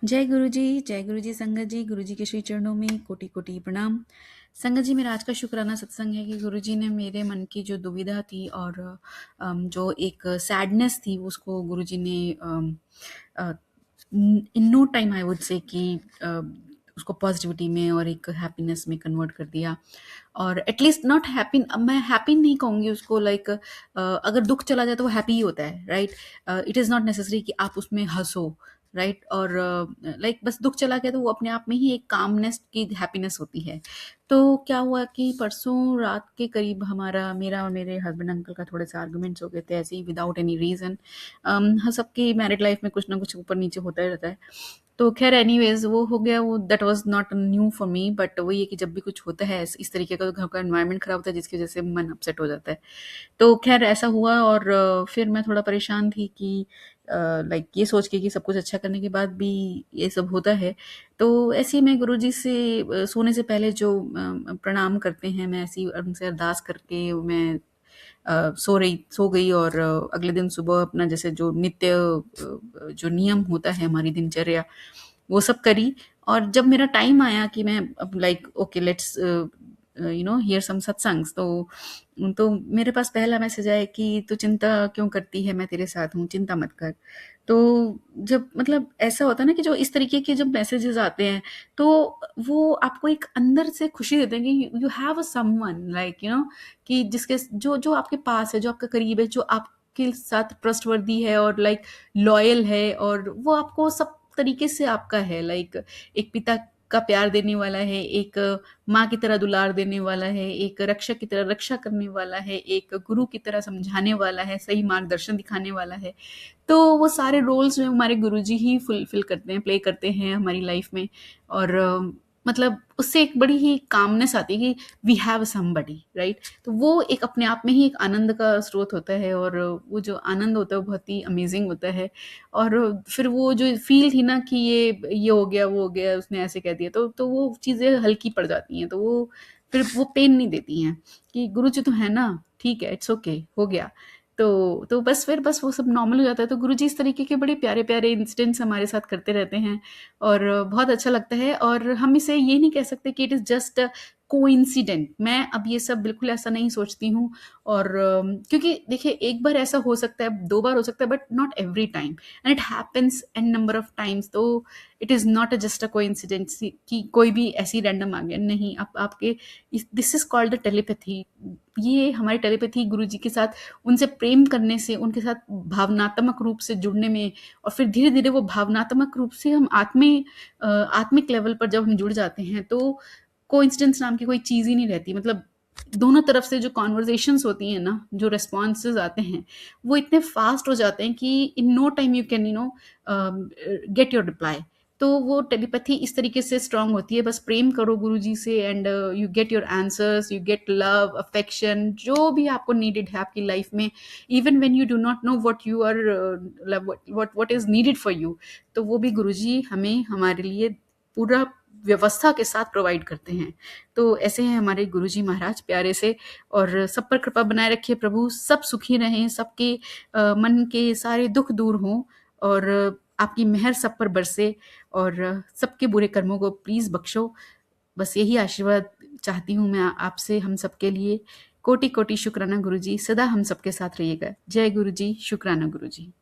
जय गुरु जी संगत जी। गुरु जी के श्री चरणों में कोटि कोटि प्रणाम। संगत जी, मेरा आज का शुक्राना सत्संग है कि गुरु जी ने मेरे मन की जो दुविधा थी और जो एक सैडनेस थी उसको गुरु जी ने in no time I would say कि उसको पॉजिटिविटी में और एक हैप्पीनेस में कन्वर्ट कर दिया। और एटलीस्ट नॉट हैप्पी, मैं हैप्पी नहीं कहूँगी उसको, लाइक अगर दुख चला जाए तो वो हैप्पी ही होता है, right. It is not necessary कि आप उसमें हंसो, राइट। और लाइक बस दुख चला गया तो वो अपने आप में ही एक कामनेस की हैप्पीनेस होती है। तो क्या हुआ कि परसों रात के करीब हमारा, मेरा और मेरे हस्बैंड अंकल का थोड़े से आर्गुमेंट्स हो गए थे, ऐसे ही विदाउट एनी रीज़न। सबकी मैरिड लाइफ में कुछ ना कुछ ऊपर नीचे होता ही रहता है। तो खैर एनीवेज वो हो गया, वो that was not new for me, but वही है कि जब भी कुछ होता है इस तरीके का तो घर का एनवायरनमेंट खराब होता है जिसकी वजह से मन अपसेट हो जाता है। तो खैर ऐसा हुआ और फिर मैं थोड़ा परेशान थी कि लाइक ये सोच के कि सब कुछ अच्छा करने के बाद भी ये सब होता है। तो ऐसे ही मैं गुरुजी से सोने से पहले जो प्रणाम करते हैं, मैं ऐसी उनसे अरदास करके मैं सो गई और अगले दिन सुबह अपना जैसे जो नित्य जो नियम होता है हमारी दिनचर्या, वो सब करी। और जब मेरा टाइम आया कि मैं अब लाइक ओके लेट्स हियर सम सत्संग्स, तो मेरे पास पहला मैसेज आया कि तू चिंता क्यों करती है, मैं तेरे साथ हूँ, चिंता मत कर। तो जब मतलब ऐसा होता है ना कि जो इस तरीके के जब मैसेजेस आते हैं तो वो आपको एक अंदर से खुशी देते हैं कि you have a someone, like कि जिसके जो जो आपके पास है, जो आपका करीब है, जो आपके साथ ट्रस्टवर्दी है और लाइक लॉयल है, और वो आपको सब तरीके से आपका है, लाइक एक पिता का प्यार देने वाला है, एक माँ की तरह दुलार देने वाला है, एक रक्षक की तरह रक्षा करने वाला है, एक गुरु की तरह समझाने वाला है, सही मार्गदर्शन दिखाने वाला है। तो वो सारे रोल्स जो हमारे गुरुजी ही फुलफिल करते हैं, प्ले करते हैं हमारी लाइफ में। और मतलब उससे एक बड़ी ही कामनेस आती है कि वी हैव समबडी, राइट। तो वो एक अपने आप में ही एक आनंद का स्रोत होता है, और वो जो आनंद होता है वो बहुत ही अमेजिंग होता है। और फिर वो जो फील थी ना कि ये हो गया, वो हो गया, उसने ऐसे कह दिया, तो वो चीज़ें हल्की पड़ जाती हैं, तो वो फिर वो पेन नहीं देती हैं कि गुरु जी तो है ना, ठीक है, इट्स ओके, हो गया। तो बस फिर बस वो सब नॉर्मल हो जाता है। तो गुरुजी इस तरीके के बड़े प्यारे-प्यारे इंसिडेंट्स हमारे साथ करते रहते हैं और बहुत अच्छा लगता है। और हम इसे ये नहीं कह सकते कि it is just a coincident. मैं अब ये सब बिल्कुल ऐसा नहीं सोचती हूँ। और क्योंकि देखिए एक बार ऐसा हो सकता है, 2 बार हो सकता है, but not every time, and it happens n number of times. तो it is not just a coincidence कि कोई भी ऐसे ही रैंडम आ गया, नहीं। आप आपके this is called a telepathy. ये हमारी टेलीपैथी गुरुजी के साथ, उनसे प्रेम करने से, उनके साथ भावनात्मक रूप से जुड़ने में, और फिर धीरे-धीरे वो भावनात्मक रूप से हम आत्मिक लेवल पर जब हम जुड़ जाते हैं, तो कोइंसिडेंस नाम की कोई चीज़ ही नहीं रहती। मतलब दोनों तरफ से जो कन्वर्सेशंस होती हैं ना, जो रिस्पॉन्सेज़ आते हैं, वो इतने फ़ास्ट हो जाते हैं कि in no time you can get your reply. तो वो टेलीपैथी इस तरीके से स्ट्रांग होती है। बस प्रेम करो गुरुजी से and you get your answers, you get love, affection, जो भी आपको नीडेड है आपकी लाइफ में। Even when you do not know what you are, what is needed for you, तो वो भी गुरुजी हमें हमारे लिए पूरा व्यवस्था के साथ प्रोवाइड करते हैं। तो ऐसे हैं हमारे गुरुजी महाराज प्यारे से। और सब पर कृपा बनाए रखिए प्रभु, सब सुखी रहें, सबके मन के सारे दुख दूर हों, और आपकी मेहर सब पर बरसे, और सबके बुरे कर्मों को प्लीज़ बख्शो। बस यही आशीर्वाद चाहती हूँ मैं आपसे, हम सबके लिए। कोटि कोटि शुक्राना गुरुजी, सदा हम सबके साथ रहिएगा। जय गुरुजी, शुक्राना गुरुजी।